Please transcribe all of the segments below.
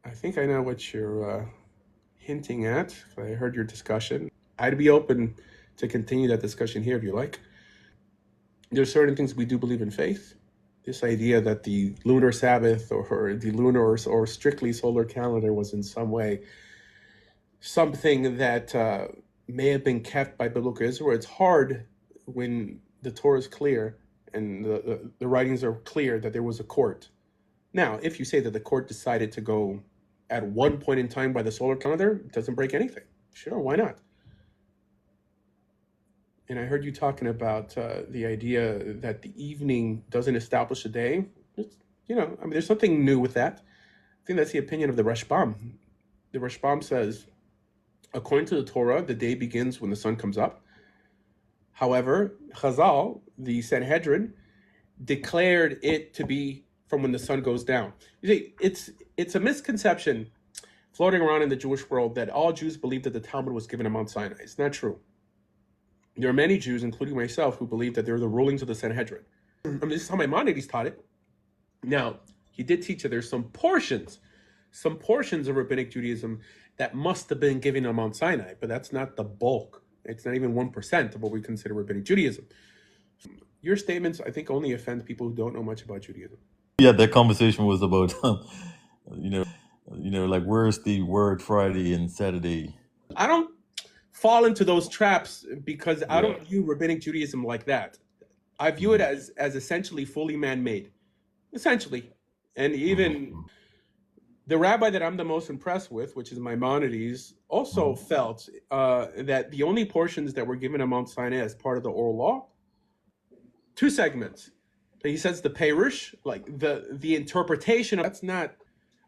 I think I know what you're hinting at. I heard your discussion. I'd be open to continue that discussion here if you like. There's certain things we do believe in faith. This idea that the lunar Sabbath or the lunar or strictly solar calendar was in some way something that may have been kept by biblical Israel. It's hard when the Torah is clear and the writings are clear that there was a court. Now, if you say that the court decided to go at one point in time by the solar calendar, it doesn't break anything. Sure, why not? And I heard you talking about the idea that the evening doesn't establish a day. There's something new with that. I think that's the opinion of the Rashbam. The Rashbam says, according to the Torah, the day begins when the sun comes up. However, Chazal, the Sanhedrin, declared it to be from when the sun goes down. You see, it's a misconception floating around in the Jewish world that all Jews believe that the Talmud was given on Mount Sinai. It's not true. There are many Jews, including myself, who believe that they're the rulings of the Sanhedrin. This is how Maimonides taught it. Now, he did teach that there's some portions of Rabbinic Judaism that must have been given on Mount Sinai, but that's not the bulk. It's not even 1% of what we consider Rabbinic Judaism. Your statements, I think, only offend people who don't know much about Judaism. Yeah, that conversation was about, like where's the word Friday and Saturday? I don't fall into those traps because I don't view Rabbinic Judaism like that. I view it as essentially fully man-made, essentially. And even the rabbi that I'm the most impressed with, which is Maimonides, also felt that the only portions that were given on Mount Sinai as part of the oral law, two segments. He says the Perush, like the interpretation, that's not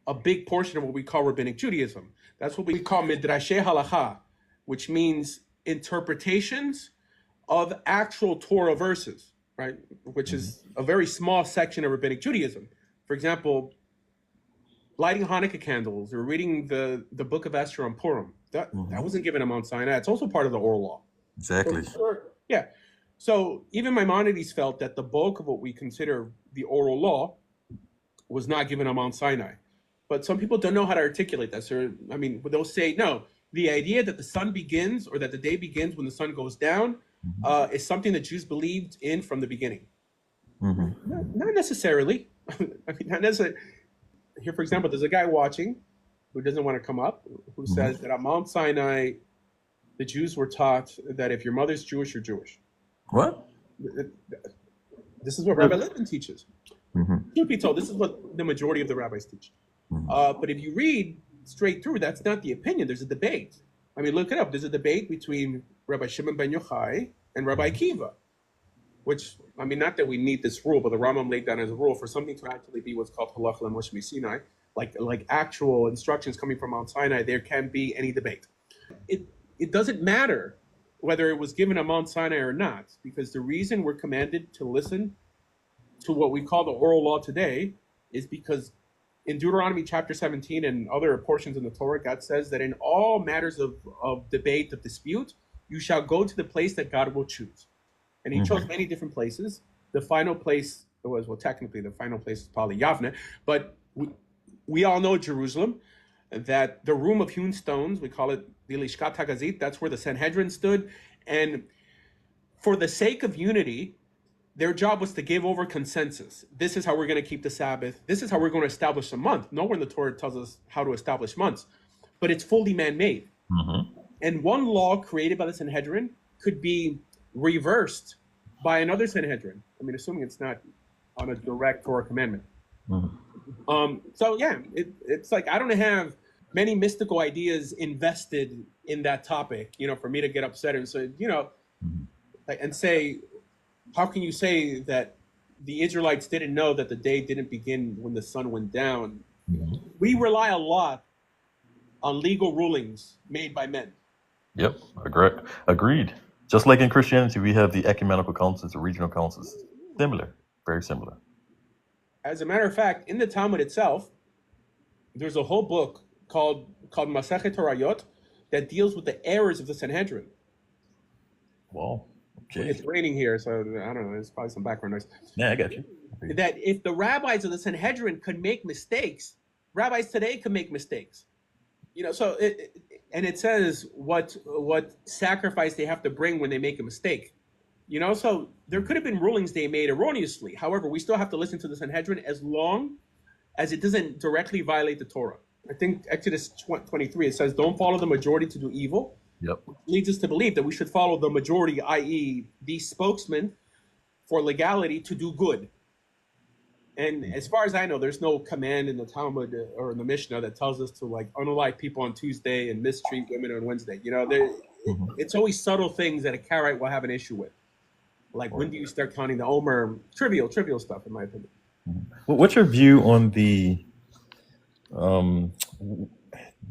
a big portion of what we call Rabbinic Judaism. That's what we call Midrashei Halacha, which means interpretations of actual Torah verses, right? Which is a very small section of Rabbinic Judaism. For example, lighting Hanukkah candles or reading the book of Esther on Purim. That wasn't given on Mount Sinai. It's also part of the oral law. Exactly. Yeah. So even Maimonides felt that the bulk of what we consider the oral law was not given on Mount Sinai. But some people don't know how to articulate that. So, they'll say, no, the idea that the sun begins or that the day begins when the sun goes down is something that Jews believed in from the beginning. Not necessarily. Not necessarily. Here, for example, there's a guy watching who doesn't want to come up, who says that on Mount Sinai, the Jews were taught that if your mother's Jewish, you're Jewish. What? This is what Rabbi Levin teaches. Truth be told, this is what the majority of the rabbis teach. But if you read straight through, that's not the opinion. There's a debate. Look it up. There's a debate between Rabbi Shimon ben Yochai and Rabbi Akiva, which, not that we need this rule, but the Rambam laid down as a rule for something to actually be what's called halacha l'Moshe Sinai, like actual instructions coming from Mount Sinai, there can't be any debate. It doesn't matter whether it was given on Mount Sinai or not, because the reason we're commanded to listen to what we call the oral law today is because in Deuteronomy chapter 17 and other portions in the Torah, God says that in all matters of debate, of dispute, you shall go to the place that God will choose. And he chose many different places. The final place was, technically the final place is probably Yavne, but we all know Jerusalem, that the room of hewn stones, we call it the Lishkat HaGazit, that's where the Sanhedrin stood. And for the sake of unity, their job was to give over consensus. This is how we're going to keep the Sabbath. This is how we're going to establish a month. Nowhere in the Torah tells us how to establish months, but it's fully man-made. And one law created by the Sanhedrin could be reversed by another Sanhedrin. Assuming it's not on a direct Torah commandment. So yeah, it's like I don't have many mystical ideas invested in that topic, for me to get upset and say, and say, how can you say that the Israelites didn't know that the day didn't begin when the sun went down? We rely a lot on legal rulings made by men. Yep, agreed. Just like in Christianity, we have the ecumenical councils, the regional councils. Similar, very similar. As a matter of fact, in the Talmud itself, there's a whole book called Masechet Torayot that deals with the errors of the Sanhedrin. Wow. Okay. It's raining here, so I don't know. There's probably some background noise. Yeah, I got you. That if the rabbis of the Sanhedrin could make mistakes, rabbis today can make mistakes. So and it says what sacrifice they have to bring when they make a mistake. So there could have been rulings they made erroneously. However, we still have to listen to the Sanhedrin as long as it doesn't directly violate the Torah. I think Exodus 23, it says, don't follow the majority to do evil. Yep. Which leads us to believe that we should follow the majority, i.e. the spokesman for legality to do good. And as far as I know, there's no command in the Talmud or in the Mishnah that tells us to unalive people on Tuesday and mistreat women on Wednesday. It's always subtle things that a Karaite will have an issue with. Like, when do you start counting the Omer? Trivial stuff, in my opinion. Well, what's your view on the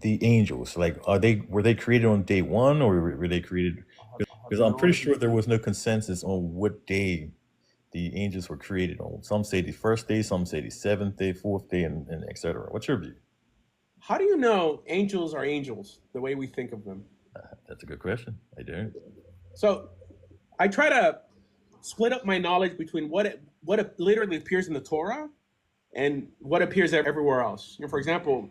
angels? Like, were they created on day one, or were they created? Because I'm pretty sure there was no consensus on what day the angels were created on. Some say the first day, some say the seventh day, fourth day, and etc. What's your view? How do you know angels are angels the way we think of them? That's a good question. I do. So I try to split up my knowledge between what literally appears in the Torah and what appears everywhere else. For example,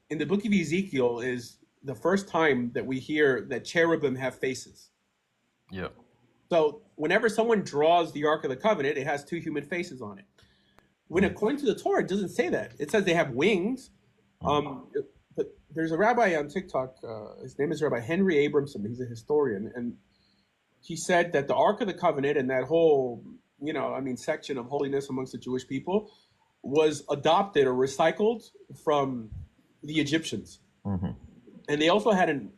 in the book of Ezekiel is the first time that we hear that cherubim have faces. Yeah. So whenever someone draws the Ark of the Covenant, it has two human faces on it. When according to the Torah, it doesn't say that. It says they have wings. But there's a rabbi on TikTok. His name is Rabbi Henry Abramson. He's a historian, and he said that the Ark of the Covenant and that whole, section of holiness amongst the Jewish people was adopted or recycled from the Egyptians. Mm-hmm. And they also had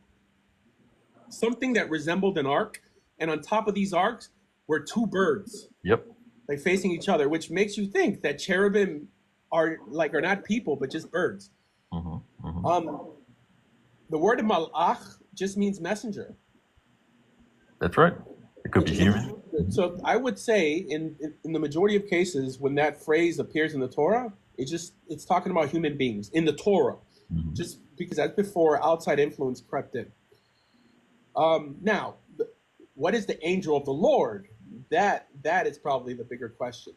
something that resembled an ark. And on top of these arks were two birds. Yep. Like facing each other, which makes you think that cherubim are not people, but just birds. Mm-hmm. Mm-hmm. The word malach just means messenger. That's right. It could be human. So I would say in the majority of cases, when that phrase appears in the Torah, it's talking about human beings in the Torah, Mm-hmm. just because that's before outside influence crept in. Now, what is the angel of the Lord? That is probably the bigger question.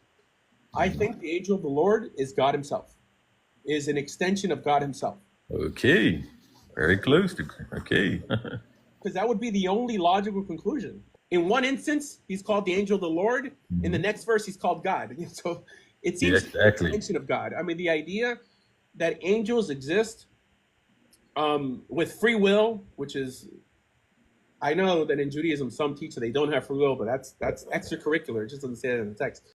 I think the angel of the Lord is God himself, is an extension of God himself. Okay. Very close to, okay. Because that would be the only logical conclusion. In one instance, he's called the angel of the Lord. Mm-hmm. In the next verse, he's called God. So it seems exactly. an extension of God. I mean, the idea that angels exist with free will, which is, I know that in Judaism, some teach that they don't have free will, but that's extracurricular. It just doesn't say that in the text.